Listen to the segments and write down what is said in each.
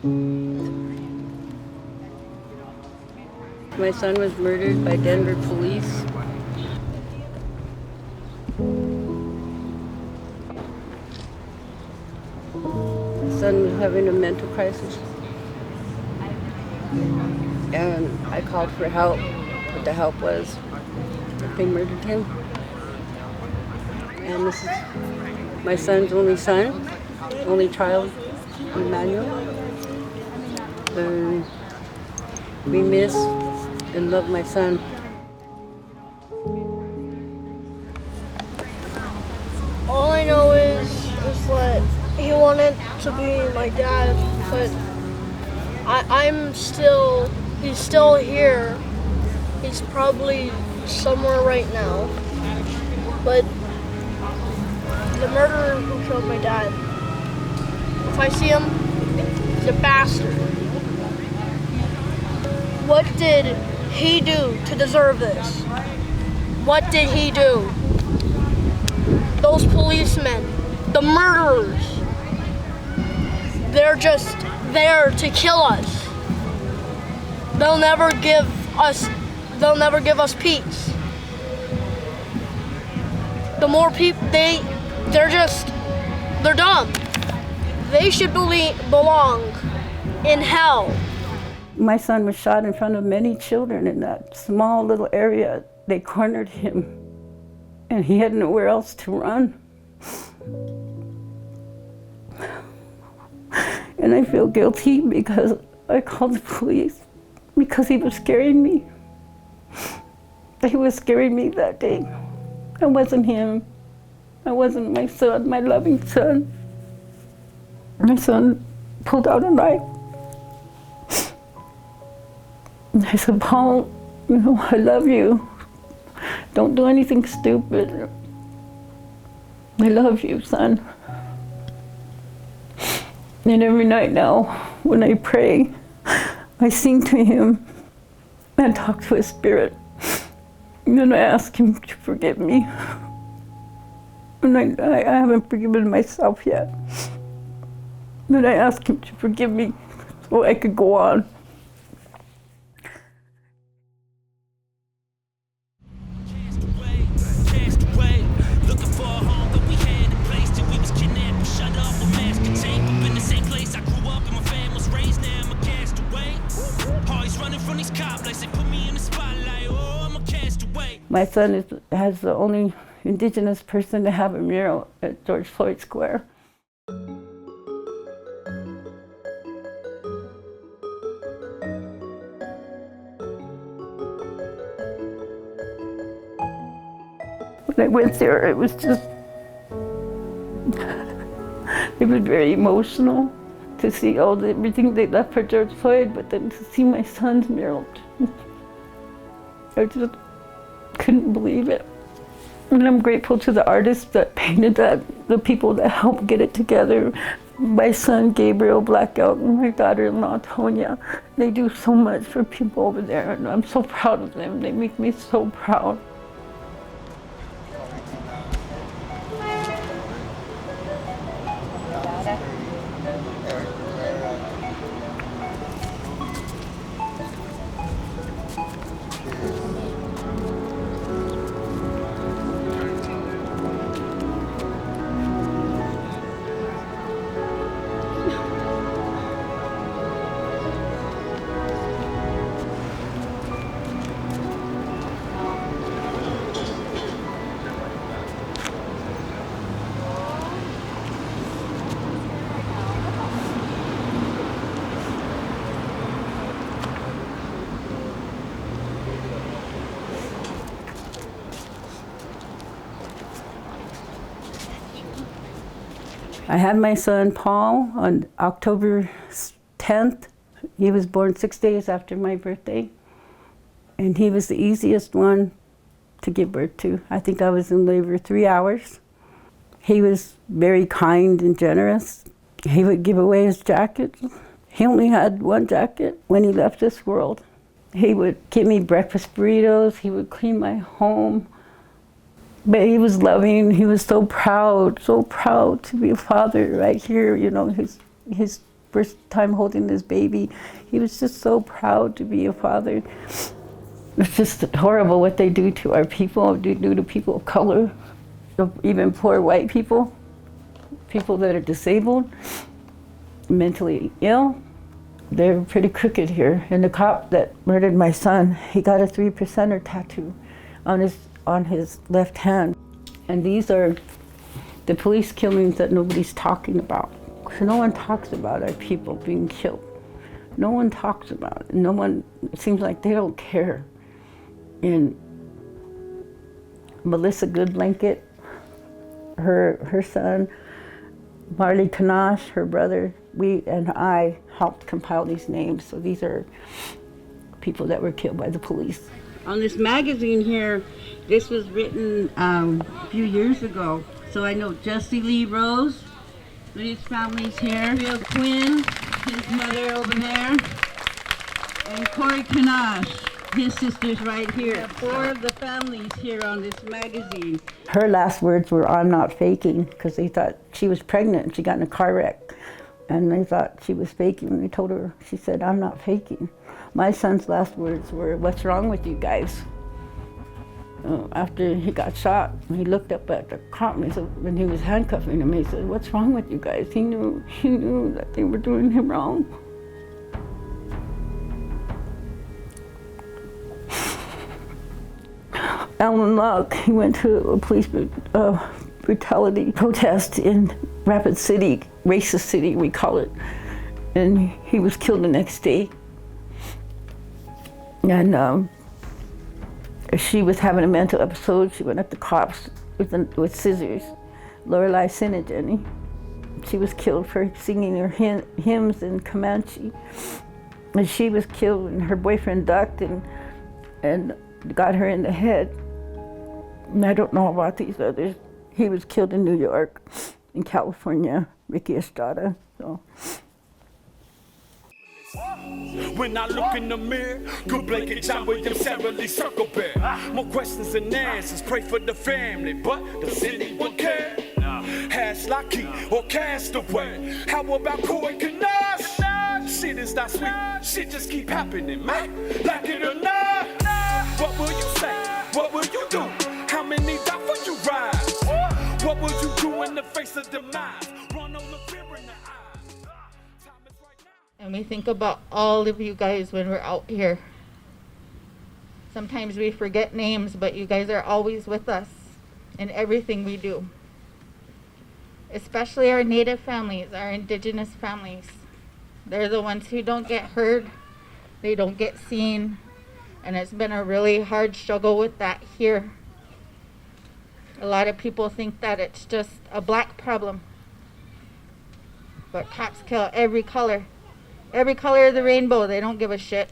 My son was murdered by Denver police. My son was having a mental crisis. And I called for help. What the help was, they murdered him. And this is my son's only son, only child, Emanuel. And we miss and love my son. All I know is that he wanted to be my dad, but he's still here. He's probably somewhere right now. But the murderer who killed my dad, if I see him, he's a bastard. What did he do to deserve this? What did he do? Those policemen, the murderers, they're just there to kill us. They'll never give us peace. The more people, they're dumb. They should belong in hell. My son was shot in front of many children in that small little area. They cornered him, and he had nowhere else to run. And I feel guilty because I called the police because he was scaring me. He was scaring me that day. I wasn't him. I wasn't my son, my loving son. My son pulled out a knife. I said, Paul, I love you. Don't do anything stupid. I love you, son. And every night now, when I pray, I sing to him and talk to his spirit. And then I ask him to forgive me. And I haven't forgiven myself yet. Then I ask him to forgive me so I could go on. My son has the only Indigenous person to have a mural at George Floyd Square. When I went there, it was very emotional to see everything they left for George Floyd, but then to see my son's mural, I just couldn't believe it. And I'm grateful to the artists that painted that, the people that helped get it together. My son, Gabriel Black Elk, and my daughter-in-law, Tonia. They do so much for people over there, and I'm so proud of them. They make me so proud. I had my son Paul on October 10th. He was born 6 days after my birthday. And he was the easiest one to give birth to. I think I was in labor 3 hours. He was very kind and generous. He would give away his jacket. He only had one jacket when he left this world. He would give me breakfast burritos. He would clean my home. But he was loving. He was so proud to be a father right here. You know, his first time holding his baby. He was just so proud to be a father. It's just horrible what they do to our people, do to people of color, even poor white people, people that are disabled, mentally ill. They're pretty crooked here. And the cop that murdered my son, he got a 3%er tattoo on his left hand. And these are the police killings that nobody's talking about. So no one talks about our people being killed. No one talks about it. No one, it seems like they don't care. And Melissa Goodblanket, her son, Marley Kanash, her brother, we and I helped compile these names. So these are people that were killed by the police. On this magazine here, this was written a few years ago. So I know Jesse Lee Rose, his family's here. Bill Quinn, his mother over there. And Corey Kanash, his sister's right here. 4 of the families here on this magazine. Her last words were, "I'm not faking," because they thought she was pregnant. She got in a car wreck. And they thought she was faking. They told her, she said, "I'm not faking." My son's last words were, "What's wrong with you guys?" After he got shot, he looked up at the cop when he was handcuffing him. He said, "What's wrong with you guys?" He knew that they were doing him wrong. Alan Locke, he went to a police brutality protest in Rapid City, racist city we call it, and he was killed the next day. And she was having a mental episode. She went at the cops with scissors. Lorelei Sinejenny. She was killed for singing her hymns in Comanche. And she was killed, and her boyfriend ducked and got her in the head. And I don't know about these others. He was killed in New York, in California, Ricky Estrada. So. When I look in the mirror, good blanket, John Williams, Sarah Lee Circle Bear. More questions than answers, pray for the family, but does anyone care? Hash Lockheed or Castaway. How about Corey Kanash? Shit is not sweet, shit just keep happening, man. Like it or not. What will you say? What will you do? How many die for you rise? What will you do in the face of demise? Run on the fear in the eyes. Time is right now. And we think about all of you guys when we're out here. Sometimes we forget names, but you guys are always with us in everything we do. Especially our Native families, our Indigenous families. They're the ones who don't get heard, they don't get seen, and it's been a really hard struggle with that here. A lot of people think that it's just a black problem, but cops kill every color of the rainbow. They don't give a shit.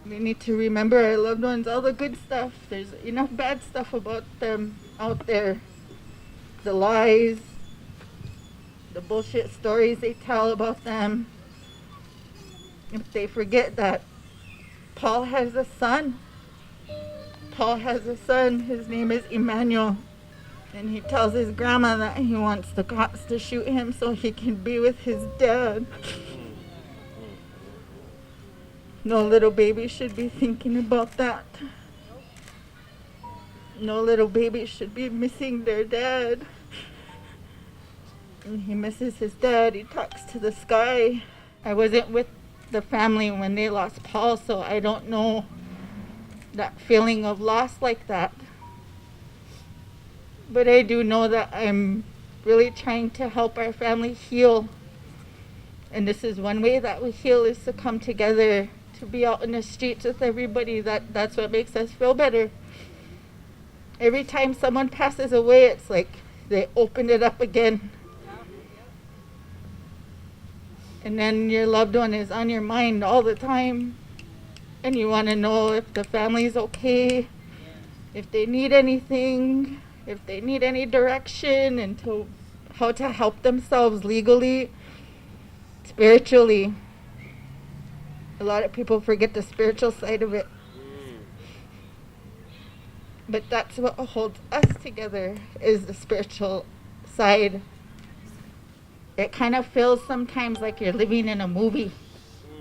We need to remember our loved ones, all the good stuff. There's enough bad stuff about them out there. The lies, the bullshit stories they tell about them. If they forget that Paul has a son. His name is Emanuel. And he tells his grandma that he wants the cops to shoot him so he can be with his dad. No little baby should be thinking about that. No little baby should be missing their dad. And he misses his dad. He talks to the sky. I wasn't with the family when they lost Paul, so I don't know that feeling of loss like that. But I do know that I'm really trying to help our family heal. And this is one way that we heal, is to come together, to be out in the streets with everybody. That's what makes us feel better. Every time someone passes away, it's like they open it up again. And then your loved one is on your mind all the time. And you want to know if the family's okay, if they need anything, if they need any direction, and how to help themselves legally, spiritually. A lot of people forget the spiritual side of it. But that's what holds us together, is the spiritual side. it kind of feels sometimes like you're living in a movie,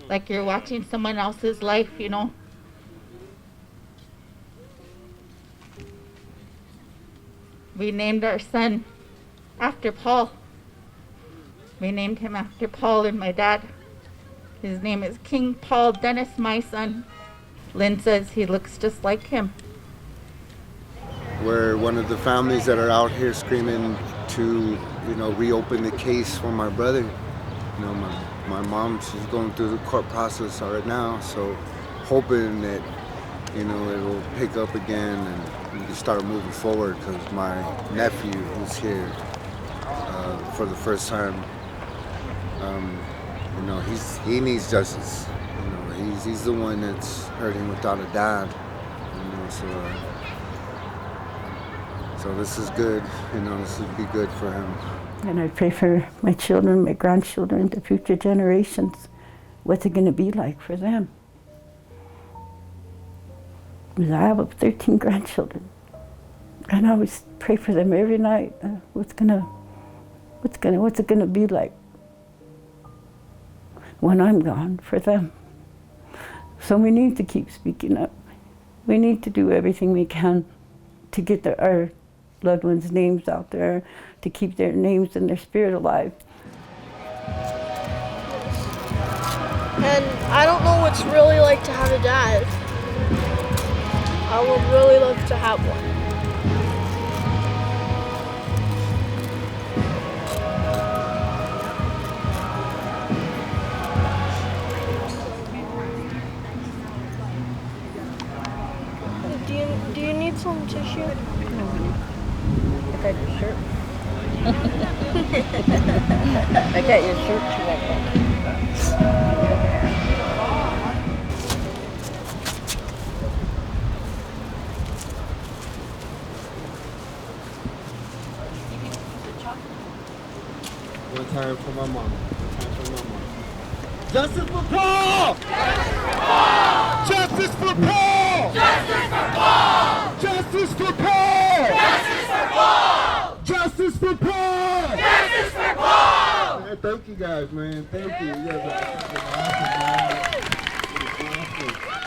like you're watching someone else's life, you know. We named our son after Paul. We named him after Paul and my dad. His name is King Paul Dennis, my son. Lynn says he looks just like him. We're one of the families that are out here screaming to, reopen the case for my brother. My mom, she's going through the court process right now, so hoping that, it'll pick up again and we can start moving forward, because my nephew who's here for the first time, he needs justice. He's the one that's hurting without a dad. So this is good. This would be good for him. And I pray for my children, my grandchildren, the future generations. What's it going to be like for them? Because I have 13 grandchildren, and I always pray for them every night. What's it gonna be like when I'm gone for them? So we need to keep speaking up. We need to do everything we can to get our loved ones' names out there, to keep their names and their spirit alive. And I don't know what's really like to have a dad. I would really love to have one. Do you need some tissue? I got your shirt. I got your shirt too, I think. One time for my mom. Justice for Paul! Justice for Paul! Justice for Paul! Justice for Paul! Justice for Paul! Justice for Paul! Justice for Paul! Man, thank you guys, man. Thank you. You guys are awesome, man. You're awesome.